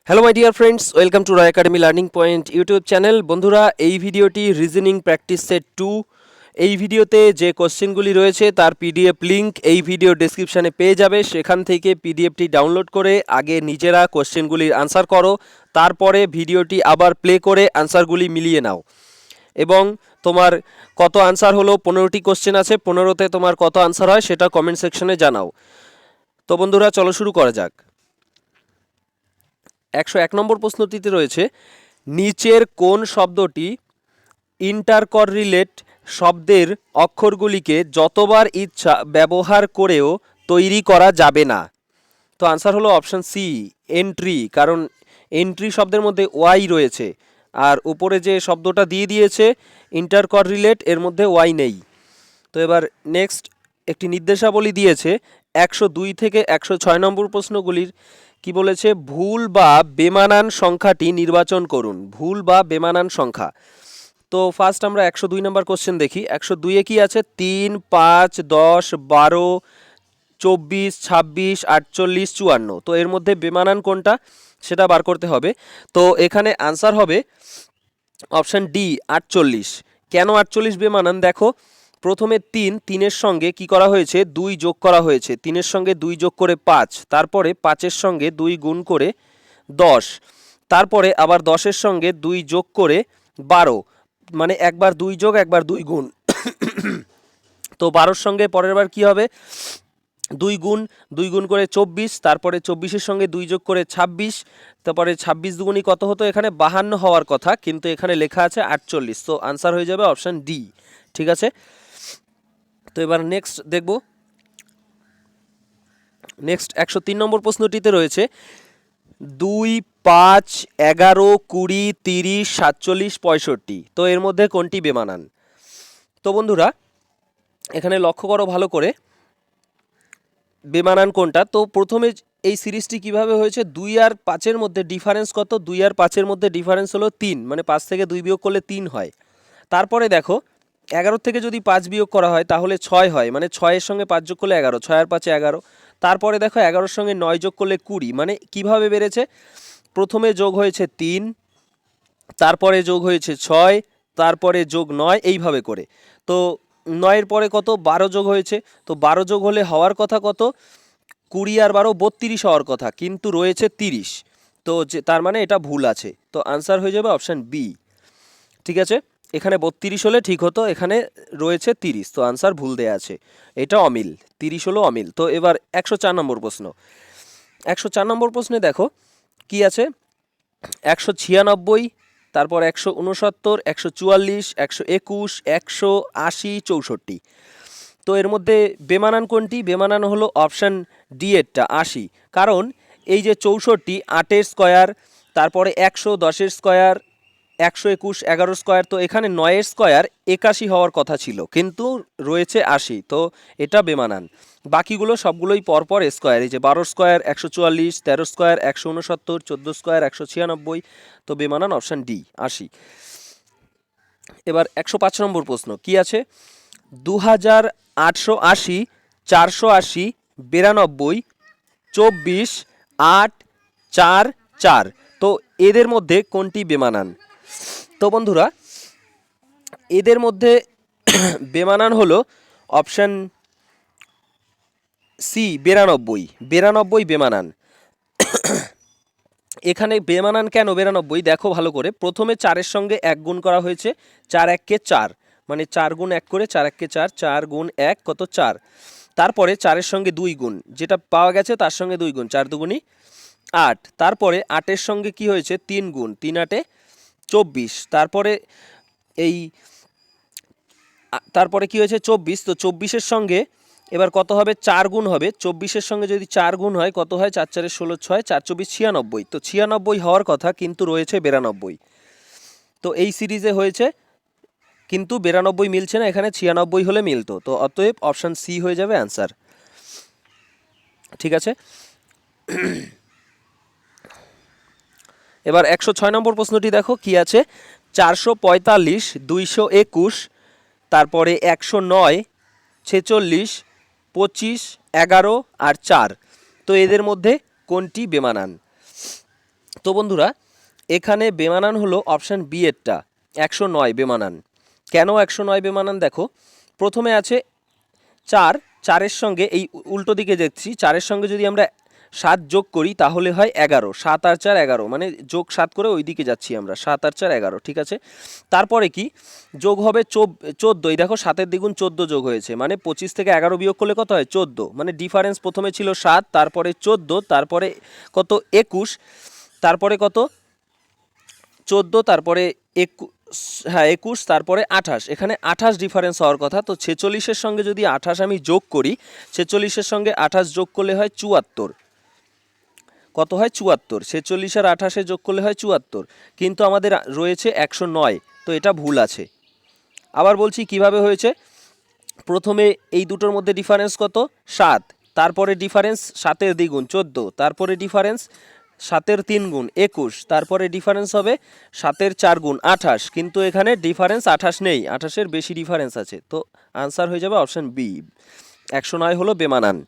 Hello my dear friends, welcome to Roy academy learning point YouTube channel. বন্ধুরা, এই ভিডিওটি reasoning practice set 2। এই ভিডিওতে যে কোশ্চেনগুলি রয়েছে তার পিডিএফ লিঙ্ক এই ভিডিও ডেসক্রিপশানে পেয়ে যাবে। সেখান থেকে পিডিএফটি ডাউনলোড করে আগে নিজেরা কোশ্চেনগুলির আনসার করো, তারপরে ভিডিওটি আবার প্লে করে আনসারগুলি মিলিয়ে নাও। এবং তোমার কত আনসার হলো, 15টি কোশ্চেন আছে, 15তে তোমার কত আনসার হয় সেটা কমেন্ট সেকশনে জানাও। তো বন্ধুরা, চলো শুরু করা যাক। 101 নম্বর প্রশ্নটিতে রয়েছে, নিচের কোন শব্দটি ইন্টারকররিলেট শব্দের অক্ষরগুলিকে যতবার ইচ্ছা ব্যবহার করেও তৈরি করা যাবে না? তো আনসার হলো অপশান সি, এন্ট্রি। কারণ এন্ট্রি শব্দের মধ্যে ওয়াই রয়েছে, আর উপরে যে শব্দটা দিয়ে দিয়েছে ইন্টারকররিলেট, এর মধ্যে ওয়াই নেই। তো এবার নেক্সট একটি নির্দেশাবলী দিয়েছে 102 থেকে 106 নম্বর প্রশ্নগুলির। কি বলেছে? ভুল বা বেমানান সংখ্যাটি নির্বাচন করুন। ভুল বা বেমানান সংখ্যা। তো ফার্স্ট আমরা 102 নম্বর কোশ্চেন দেখি। 102-এ কি আছে? 3, 5, 10, 12, 24, 26, 48, 54। তো এর মধ্যে বেমানান কোনটা সেটা বার করতে হবে। তো এখানে আনসার হবে অপশান ডি, 48। কেন 48 বেমানান? দেখো, প্রথমে 3-এর সঙ্গে কি করা হয়েছে? 2 যোগ করা হয়েছে। 3-এর সঙ্গে 2 যোগ করে 5, তারপরে 5-এর সঙ্গে 2 গুণ করে 10, তারপরে আবার 10-এর সঙ্গে 2 যোগ করে 12, মানে একবার 2 যোগ একবার 2 গুণ। তো 12-র সঙ্গে পরের বার কি হবে? 2 গুণ করে 24, তারপরে 24-এর সঙ্গে 2 যোগ করে 26, তারপরে 26 দুগুণই কত হতো? এখানে 52 হওয়ার কথা, কিন্তু এখানে লেখা আছে 48। তো আনসার হয়ে যাবে অপশান ডি। ঠিক আছে, তো এবার নেক্সট দেখব। নেক্সট 103 নম্বর প্রশ্নটিতে রয়েছে 2, 5, 11, 20, 30, 47, 65। তো এর মধ্যে কোনটি বেমানান? তো বন্ধুরা, এখানে লক্ষ্য করো ভালো করে বেমানান কোনটা। তো প্রথমে এই সিরিজটি কিভাবে হয়েছে? 2 আর 5-এর মধ্যে ডিফারেন্স কত? 2 আর 5-এর মধ্যে ডিফারেন্স হলো 3, মানে 5 থেকে 2 বিয়োগ করলে 3 হয়। তারপরে দেখো, 11 থেকে যদি 5 বিয়োগ করা হয় তাহলে 6 হয়, মানে 6-এর সঙ্গে 5 যোগ করলে 11, 6 আর 5-এ 11। তারপরে দেখো 11-এর সঙ্গে 9 যোগ করলে 20, মানে কিভাবে বেড়েছে? প্রথমে যোগ হয়েছে 3, তারপরে যোগ হয়েছে 6, তারপরে যোগ 9, এইভাবে করে। তো 9-এর পরে কত? 12 যোগ হয়েছে। তো 12 যোগ হলে হওয়ার কথা কত? 20 আর 12, 32 হওয়ার কথা, কিন্তু রয়েছে 30। তো তার মানে এটা ভুল আছে। তো আনসার হয়ে যাবে অপশান বি। ঠিক আছে, এখানে 32 হলে ঠিক হতো, এখানে রয়েছে 30, তো আনসার ভুল দেয়া আছে, এটা অমিল। 30 হলো অমিল। তো এবার 104 নম্বর প্রশ্ন। 104 নম্বর প্রশ্নে দেখো কি আছে? 196, তারপর 169, 144, 121, 180, 64। তো এর মধ্যে বেমানান কোনটি? বেমানান হলো অপশান ডি এরটা, 80। কারণ এই যে 64, 8-এর স্কোয়ার, তারপরে 100, 10-এর স্কোয়ার, 121, 11-এর স্কোয়ার। তো এখানে 9-এর স্কোয়ার 81 হওয়ার কথা ছিল, কিন্তু রয়েছে 80, তো এটা বেমানান। বাকিগুলো সবগুলোই পরপর স্কোয়ার। এই যে 12 স্কোয়ার 144, 13 স্কোয়ার 169, 14 স্কোয়ার 196। তো বেমানান অপশান ডি, 80। এবার 105 নম্বর প্রশ্ন কি আছে? 2880, 480, 92, 24, 8, 4, 4। তো এদের মধ্যে কোনটি বেমানান? তো বন্ধুরা, এদের মধ্যে বেমানান হলো অপশান সি, 92। 92 বেমানান। এখানে বেমানান কেন 92? দেখো ভালো করে, প্রথমে 4-এর সঙ্গে 1 গুণ করা হয়েছে, 4 1-কে 4, মানে 4 গুণ 1 করে 4 1-কে 4, 4 গুণ 1 কত? 4। তারপরে 4-এর সঙ্গে 2 গুণ, যেটা পাওয়া গেছে তার সঙ্গে 2 গুণ, 4 দুগুণই 8। তারপরে 8-এর সঙ্গে কি হয়েছে? 3 গুণ, 3 8-এ 24। তারপরে এই তারপরে কি হয়েছে? 24। তো 24-এর সঙ্গে এবার কত হবে? 4 গুণ হবে। 24-এর সঙ্গে যদি 4 গুণ হয় কত হয়? 4 4-এ 16, 6, 4 24, 96। তো 96 হওয়ার কথা, কিন্তু রয়েছে 92। তো এই সিরিজে হয়েছে, কিন্তু 92 মিলছে না, এখানে 96 হলে মিলতো। তো অতএব অপশান সি হয়ে যাবে অ্যান্সার। ঠিক আছে, এবার 106 নম্বর প্রশ্নটি দেখো কি আছে? 445, 221, তারপরে 109, 46, 25, 11 আর 4। তো এদের মধ্যে কোনটি বেমানান? তো বন্ধুরা এখানে বেমানান হলো অপশান বি এরটা, 109 বেমানান। কেন 109 বেমানান দেখো, প্রথমে আছে 4, 4-এর সঙ্গে এই উল্টো দিকে দেখছি, 4-এর সঙ্গে যদি আমরা 7 যোগ করি তাহলে হয় 11, 7 আর 4 11, মানে যোগ 7 করে ওই দিকে যাচ্ছি আমরা, 7 আর 4 11, ঠিক আছে। তারপরে কি যোগ হবে 14, এই দেখো 7-এর দ্বিগুণ 14 যোগ হয়েছে, মানে 25 থেকে 11 বিয়োগ করলে কত হয় 14, মানে ডিফারেন্স প্রথমে ছিল 7, তারপরে 14, তারপরে কত 21, তারপরে কত 14, তারপরে 21, হ্যাঁ 21, তারপরে 28, এখানে 28 ডিফারেন্স হওয়ার কথা। তো 46-এর সঙ্গে যদি 28 আমি যোগ করি, 46-এর সঙ্গে 28 যোগ করলে হয় 74, কত হয় 74, 46 আর 28-এ যোগ করলে হয় 74, কিন্তু আমাদের রয়েছে 109, তো এটা ভুল আছে। আবার বলছি কিভাবে হয়েছে, প্রথমে এই দুটোর মধ্যে ডিফারেন্স কত 7, তারপরে ডিফারেন্স 7-এর দ্বিগুণ 14, তারপরে ডিফারেন্স 7-এর 3 গুণ 21, তারপরে ডিফারেন্স হবে 7-এর 4 গুণ 28, কিন্তু এখানে ডিফারেন্স 28 নেই, 28-এর বেশি ডিফারেন্স আছে, তো আনসার হয়ে যাবে অপশন বি, 109 হলো বেমানান।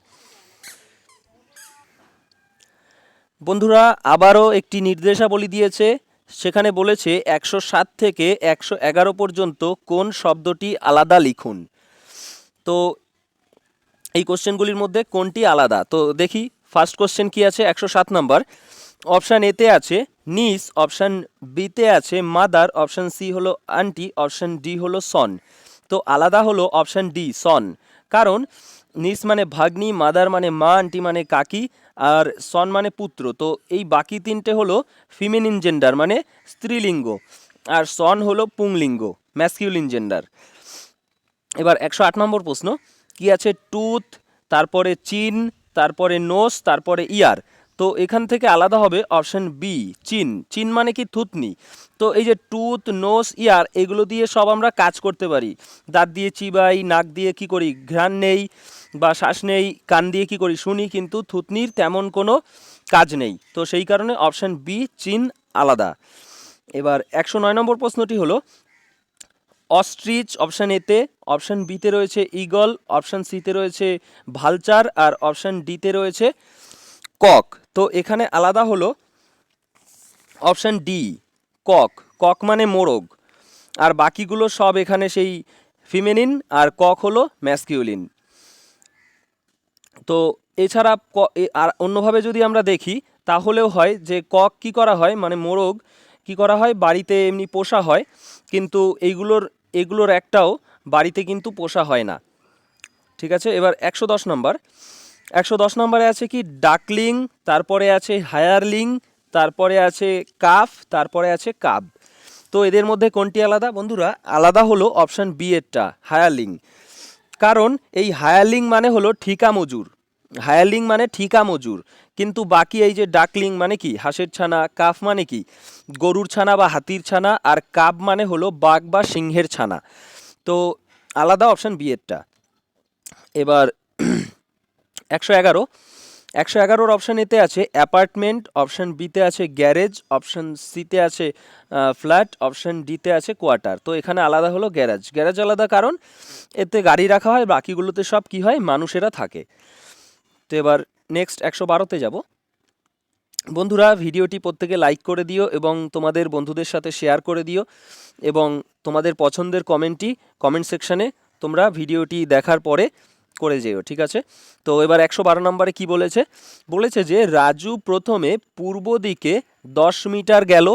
বন্ধুরা আবারও একটি নির্দেশাবলী দিয়েছে, সেখানে বলেছে 107 থেকে 111 পর্যন্ত কোন শব্দটি আলাদা লিখুন। তো এই কোশ্চেনগুলির মধ্যে কোনটি আলাদা, তো দেখি ফার্স্ট কোশ্চেন কি আছে 107 নাম্বার। অপশান এতে আছে নিস, অপশান বিতে আছে মাদার, অপশান সি হলো আন্টি, অপশান ডি হলো সন। তো আলাদা হলো অপশান ডি সন, কারণ নিস মানে ভাগ্নি, মাদার মানে মা, আন্টি মানে কাকি, আর সন মানে পুত্র। তো এই বাকি তিনটে হলো ফিমেনিন জেন্ডার মানে স্ত্রীলিঙ্গ, আর সন হলো পুংলিঙ্গ ম্যাসকিউলিন জেন্ডার। এবার 108 নম্বর প্রশ্ন কি আছে, টুথ, তারপরে চিন, তারপরে নোস, তারপরে ইয়ার। তো এখান থেকে আলাদা হবে অপশন বি চিন, চিন মানে কি থুতনি। তো এই যে টুথ, নোস, ইয়ার এগুলো দিয়ে সব আমরা কাজ করতে পারি, দাঁত দিয়ে চিবাই, নাক দিয়ে কি করি ঘ্রাণ নেই বা শ্বাস নেই, কান দিয়ে কি করি শুনি, কিন্তু থুতনির তেমন কোনো কাজ নেই, তো সেই কারণে অপশন বি চিন আলাদা। এবার 109 নম্বর প্রশ্নটি হলো অস্ট্রিচ, অপশান এতে, অপশান বিতে রয়েছে ঈগল, অপশান সিতে রয়েছে ভালচার, আর অপশান ডিতে রয়েছে কক। তো এখানে আলাদা হলো অপশান ডি কক, কক মানে মোরগ, আর বাকিগুলো সব এখানে সেই ফিমেনিন, আর কক হলো ম্যাসকিউলিন। তো এছাড়া আর অন্যভাবে যদি আমরা দেখি তাহলেও হয় যে কক কি করা হয়, মানে মোরগ কি করা হয় বাড়িতে এমনি পোষা হয়, কিন্তু এগুলোর একটাও বাড়িতে কিন্তু পোষা হয় না, ঠিক আছে। এবার 110 নম্বর, 110 নম্বরে আছে কি ডাকলিং, তারপরে আছে হায়ারলিং, তারপরে আছে কাফ, তারপরে আছে কাব। তো এদের মধ্যে কোনটি আলাদা বন্ধুরা, আলাদা হলো অপশান বি এরটা হায়ারলিং, কারণ এই হায়ারলিং মানে হলো ঠিকা মজুর, হায়ারলিং মানে ঠিকা মজুর, কিন্তু বাকি এই যে ডাকলিং মানে কি হাঁসের ছানা, কাফ মানে কি গরুর ছানা বা হাতির ছানা, আর কাব মানে হলো বাঘ বা সিংহের ছানা। তো আলাদা অপশান বি এরটা। এবার 111, 111-র অপশান এতে আছে অ্যাপার্টমেন্ট, অপশান বিতে আছে গ্যারেজ, অপশান সিতে আছে ফ্ল্যাট, অপশান ডিতে আছে কোয়ার্টার। তো এখানে আলাদা হলো গ্যারেজ, গ্যারেজ আলাদা কারণ এতে গাড়ি রাখা হয়, বাকিগুলোতে সব কি হয় মানুষেরা থাকে। তো এবার নেক্সট 112-তে যাব। বন্ধুরা ভিডিওটি প্রত্যেকে লাইক করে দিও এবং তোমাদের বন্ধুদের সাথে শেয়ার করে দিও, এবং তোমাদের পছন্দের কমেন্টটি কমেন্ট সেকশানে তোমরা ভিডিওটি দেখার পরে করে যেও, ঠিক আছে। তো এবার 112 নম্বরে কি বলেছে, বলেছে যে রাজু প্রথমে পূর্ব দিকে 10 মিটার গেল,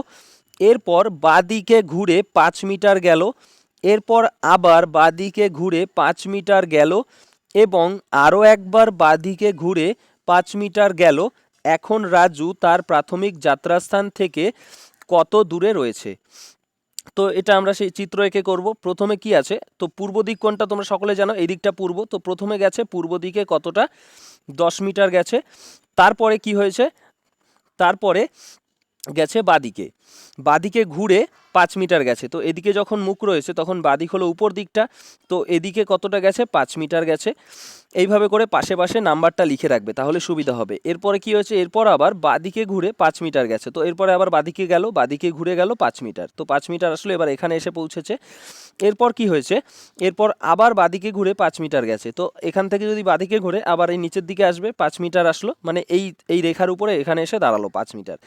এরপর বাদিকে ঘুরে 5 মিটার গেল, এরপর আবার বাদিকে ঘুরে 5 মিটার গেল, এবং আরও একবার বাদিকে ঘুরে 5 মিটার গেল। এখন রাজু তার প্রাথমিক যাত্রাস্থান থেকে কত দূরে রয়েছে। তো এটা আমরা সেই চিত্র এঁকে করব। প্রথমে কি আছে, তো পূর্ব দিক কোনটা তোমরা সকলে জানো, এই দিকটা পূর্ব, তো প্রথমে গেছে পূর্ব দিকে কতটা 10 মিটার গেছে, তারপরে কি হয়েছে, তারপরে গেছে বাদিকে, বাদিকে ঘুরে 5 মিটার গেছে। তো এদিকে যখন মুখ রয়েছে তখন বাদিক হলো উপর দিকটা, তো এদিকে কতটা গেছে 5 মিটার গেছে। এইভাবে করে পাশে পাশে নাম্বারটা লিখে রাখবে, তাহলে সুবিধা হবে। এরপরে কি হয়েছে, এরপর আবার বাদিকে ঘুরে 5 মিটার গেছে, তো এরপরে আবার বাদিকে গেল, বাদিকে ঘুরে গেল 5 মিটার, তো 5 মিটার আসলে এবার এখানে এসে পৌঁছেছে। এরপর কি হয়েছে, এরপর আবার বাদিকে ঘুরে 5 মিটার গেছে, তো এখান থেকে যদি বাদিকে ঘুরে আবার এই নিচের দিকে আসবে, 5 মিটার আসলো, মানে এই এই রেখার উপরে এখানে এসে দাঁড়ালো 5 মিটার।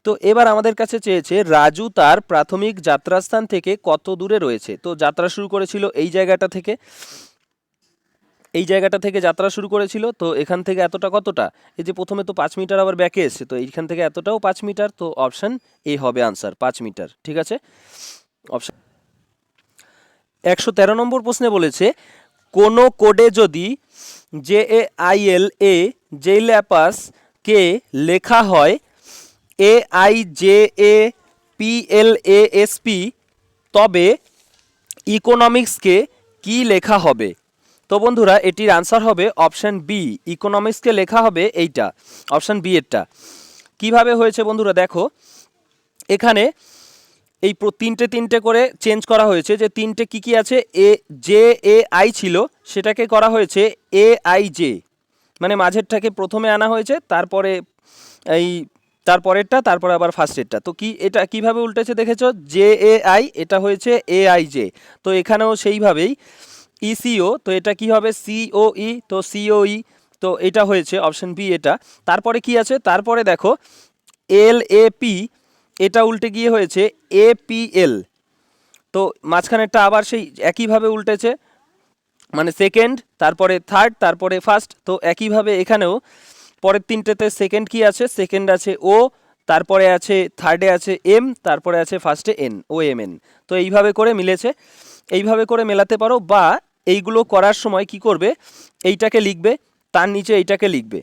তো এবার আমাদের কাছে চেয়েছে রাজু তার প্রাথমিক যাত্রাস্থান থেকে কত দূরে রয়েছে। তো যাত্রা শুরু করেছিল এই জায়গাটা থেকে, এই জায়গাটা থেকে যাত্রা শুরু করেছিল, তো এখান থেকে এতটা কতটা, এই যে প্রথমে তো 5 মিটার আবার ব্যাকে এসছে, তো এইখান থেকে এতটাও 5 মিটার, তো অপশান এ হবে আনসার, 5 মিটার। ঠিক আছে, অপশান। 113 নম্বর প্রশ্নে বলেছে কোনো কোডে যদি JAILA জেইলাপাস কে লেখা হয় AIJAPLASP, তবে ইকোনমিক্সকে কি লেখা হবে। তো বন্ধুরা এটির আনসার হবে অপশান বি, ইকোনমিক্সকে লেখা হবে এইটা, অপশান বি এরটা। কিভাবে হয়েছে বন্ধুরা দেখো, এখানে এই তিনটে তিনটে করে চেঞ্জ করা হয়েছে, যে তিনটে কি কি আছে, JAI ছিল সেটাকে করা হয়েছে AIJ, মানে মাঝেরটাকে প্রথমে আনা হয়েছে, তারপরে এই তারপরেরটা, তারপরে আবার ফার্স্টেরটা। তো কি এটা কিভাবে উল্টেছে দেখেছো, JAI এটা হয়েছে AIJ, তো এখানেও সেইভাবেই ECO, তো এটা কি হবে COE, তো COE, তো এটা হয়েছে অপশন বি এটা। তারপরে কি আছে, তারপরে দেখো LAP, এটা উল্টে গিয়ে হয়েছে APL, তো মাঝখানেরটা আবার সেই একইভাবে উল্টেছে, মানে সেকেন্ড, তারপরে থার্ড, তারপরে ফার্স্ট, তো একইভাবে এখানেও পরের তিনটেতে সেকেন্ড কি আছে, সেকেন্ড আছে ও, তারপরে আছে থার্ডে আছে এম, তারপরে আছে ফার্স্টে এন, OMN। তো এইভাবে করে মিলেছে, এইভাবে করে মেলাতে পারো, বা এইগুলো করার সময় কি করবে, এইটাকে লিখবে, তার নিচে এইটাকে লিখবে,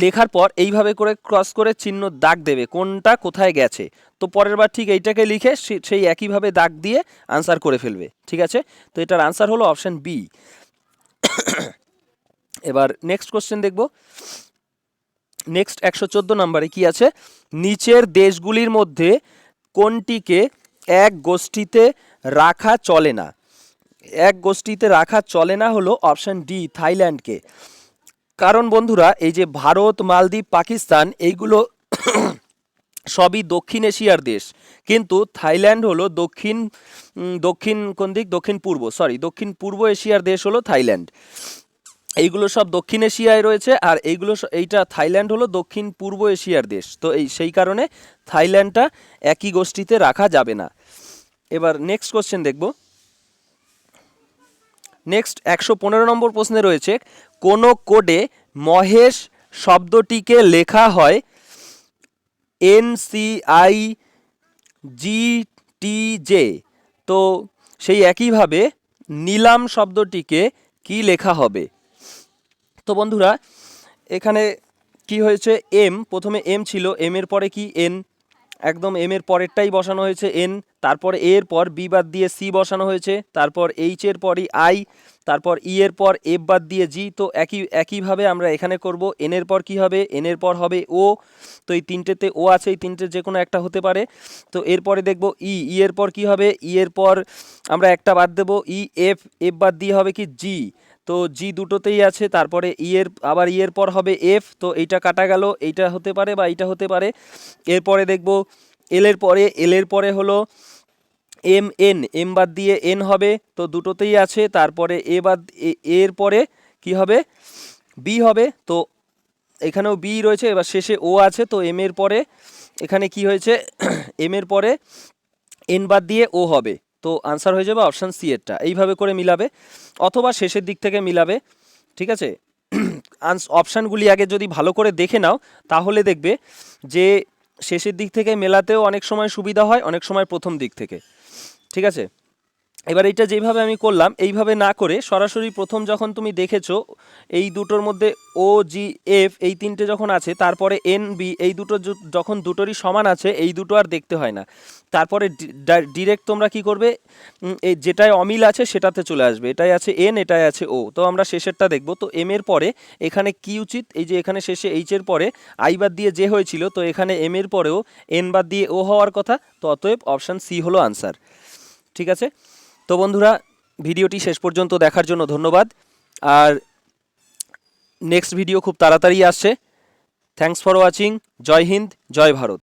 লেখার পর এইভাবে করে ক্রস করে চিহ্ন দাগ দেবে কোনটা কোথায় গেছে, তো পরের বার ঠিক এইটাকে লিখে সেই একইভাবে দাগ দিয়ে আনসার করে ফেলবে। ঠিক আছে, তো এটার আনসার হলো অপশান বি। এবার নেক্সট কোশ্চেন দেখব। নেক্সট 114 নম্বরে কি আছে, নিচের দেশগুলির মধ্যে কোনটিকে এক গোষ্ঠীতে রাখা চলে না। এক গোষ্ঠীতে রাখা চলে না হলো অপশান ডি, থাইল্যান্ডকে। কারণ বন্ধুরা এই যে ভারত, মালদ্বীপ, পাকিস্তান এইগুলো সবই দক্ষিণ এশিয়ার দেশ, কিন্তু থাইল্যান্ড হলো দক্ষিণ কোন দিক, দক্ষিণ পূর্ব এশিয়ার দেশ হলো থাইল্যান্ড। এইগুলো সব দক্ষিণ এশিয়ায় রয়েছে, আর এইটা থাইল্যান্ড হলো দক্ষিণ পূর্ব এশিয়ার দেশ, তো সেই কারণে থাইল্যান্ডটা একই গোষ্ঠীতে রাখা যাবে না। এবার নেক্সট কোশ্চেন দেখব। নেক্সট 115 নম্বর প্রশ্নে রয়েছে কোন কোডে মহেশ শব্দটিকে লেখা হয় NCIGTJ, তো সেই একইভাবে নিলাম শব্দটিকে কি লেখা হবে। তো বন্ধুরা এখানে কি হয়েছে, এম, প্রথমে এম ছিল, এম এর পরে কি এন, একদম এম এর পরেরটাই বসানো হয়েছে এন, তারপর এর পর বি বাদ দিয়ে সি বসানো হয়েছে, তারপর এইচ এর পরই আই, তারপর ই এর পর এফ বাদ দিয়ে জি, তো একইভাবে আমরা এখানে করব। এন এর পর কি হবে, এন এর পর হবে ও, তো এই তিনটেতে ও আছে, এই তিনটে যে কোনো একটা হতে পারে। তো এরপরে দেখব ই এর পর কি হবে, ই এর পর আমরা একটা বাদ দেবো, এফ বাদ দিয়ে হবে কি জি, তো জি দুটোতেই আছে, তারপরে আবার ই এর পর হবে এফ, তো এইটা কাটা গেল, এইটা হতে পারে বা এইটা হতে পারে। এরপরে দেখব এল এর পরে হলো এম বাদ দিয়ে এন হবে, তো দুটোতেই আছে, তারপরে এর পরে কি হবে, বি হবে, তো এখানেও বি রয়েছে, এবার শেষে ও আছে, তো এম এর পরে এখানে কি হয়েছে, এম এর পরে এন বাদ দিয়ে ও হবে, তো আনসার হয়ে যাবে অপশান সি এরটা। এইভাবে করে মিলাবে, অথবা শেষের দিক থেকে মিলাবে। ঠিক আছে, অপশানগুলি আগে যদি ভালো করে দেখে নাও তাহলে দেখবে যে শেষের দিক থেকে মেলাতেও অনেক সময় সুবিধা হয়, অনেক সময় প্রথম দিক থেকে। ঠিক আছে, এবার এইটা যেইভাবে আমি করলাম এইভাবে না করে সরাসরি প্রথম যখন তুমি দেখেছো এই দুটোর মধ্যে ও জি এফ এই তিনটে যখন আছে, তারপরে এন বি এই দুটো যখন দুটোরই সমান আছে, এই দুটো আর দেখতে হয় না। তারপরে ডিরেক্ট তোমরা কি করবে, এই যেটায় অমিল আছে সেটাতে চলে আসবে। এটাই আছে এন, এটাই আছে ও। তো আমরা শেষেরটা দেখব। তো এম এর পরে এখানে কি উচিত, এই যে এখানে শেষে এইচ এর পরে আই বাদ দিয়ে যে হয়েছিল, তো এখানে এম এর পরেও এন বাদ দিয়ে ও হওয়ার কথা। তো অতএব অপশান সি হলো আনসার। ঠিক আছে, তো বন্ধুরা ভিডিওটি শেষ পর্যন্ত দেখার জন্য ধন্যবাদ। আর নেক্সট ভিডিও খুব তাড়াতাড়ি আসছে। Thanks for watching. জয় হিন্দ, জয় ভারত।